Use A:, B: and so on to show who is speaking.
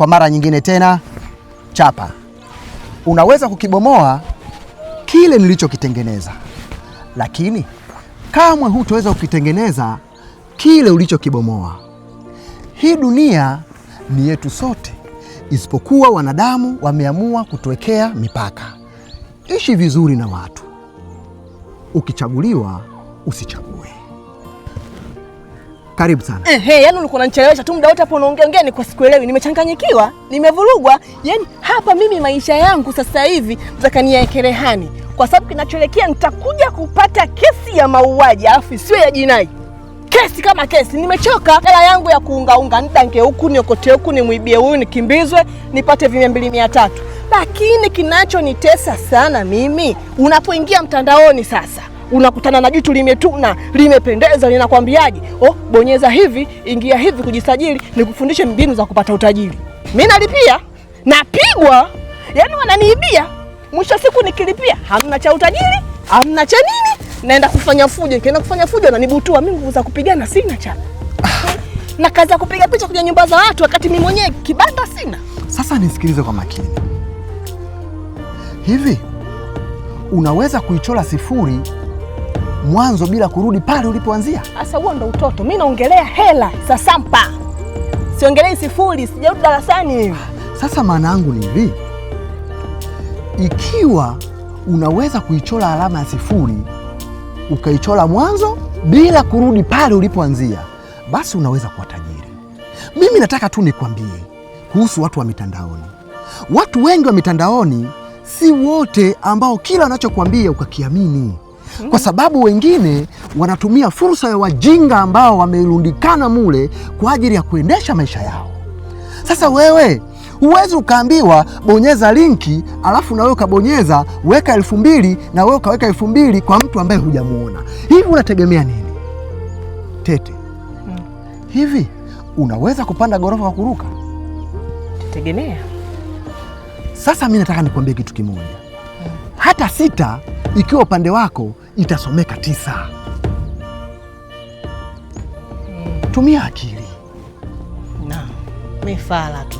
A: Kwa mara nyingine tena, chapa. Unaweza kukibomoa kile nilichokitengeneza, lakini kamwe hutaweza kukitengeneza kile ulichokibomoa. Hii dunia ni yetu sote, isipokuwa wanadamu wameamua kutuwekea mipaka. Ishi vizuri na watu. Ukichaguliwa, usichague. Karibu sana.
B: Yaani ulikuwa unanichelewesha tu muda wote hapo unaongea ni kwa sikuelewi. Nimechanganyikiwa, nimevurugwa. Yaani hapa mimi maisha yangu sasa hivi mtakaniaeke rehani. Kwa sababu kinachoelekea nitakuja kupata kesi ya mauaji alafu sio ya jinai. Kesi kama kesi. Nimechoka. Hela yangu ya kuungaunga nidange huku niokote huku nimwibie huyu nikimbizwe nipate 200-300. Lakini kinachonitesa sana mimi unapoingia mtandaoni sasa unakutana na jitu limetuna, limependeza, linakwambiaje? Bonyeza hivi, ingia hivi kujisajili, nikufundishe mbinu za kupata utajiri. Mimi nalipia, napigwa. Yaani wananiibia. Mwisho siku nikilipia, hamna cha utajiri, hamna cha nini? Naenda kufanya fujo, nikienda kufanya fujo na nibutua mimi nguvu za kupigana sina cha. Na kazi ya kupiga picha kwenye nyumba za watu wakati mimi mwenyewe kibanda sina.
A: Sasa nisikilize kwa makini. Hivi unaweza kuichora sifuri mwanzo bila kurudi pale ulipoanzia?
B: Sasa huo ndo utoto. Mimi naongelea hela sasampa. Siongelei sifuri, sijarudi darasani mimi.
A: Sasa maana yangu ni hivi. Ikiwa unaweza kuichora alama ya sifuri ukaichora mwanzo bila kurudi pale ulipoanzia, basi unaweza kuwa tajiri. Mimi nataka tu nikwambie kuhusu watu wa mitandaoni. Watu wengi wa mitandaoni si wote ambao kila wanachokuambia ukakiamini. Kwa sababu wengine wanatumia fursa ya wajinga ambao wamerundikana mule kwa ajili ya kuendesha maisha yao. Sasa wewe huwezi ukaambiwa bonyeza linki alafu na wewe ukabonyeza weka 2000 na wewe ukaweka 2000 kwa mtu ambaye hujamuona. Hivi unategemea nini? Tete. Hivi unaweza kupanda gorofa kwa kuruka?
B: Tegemea.
A: Sasa mimi nataka nikwambie kitu kimoja. Hata 6 ikiwa upande wako itasomeka 9. Tumia akili.
B: Mifala tu.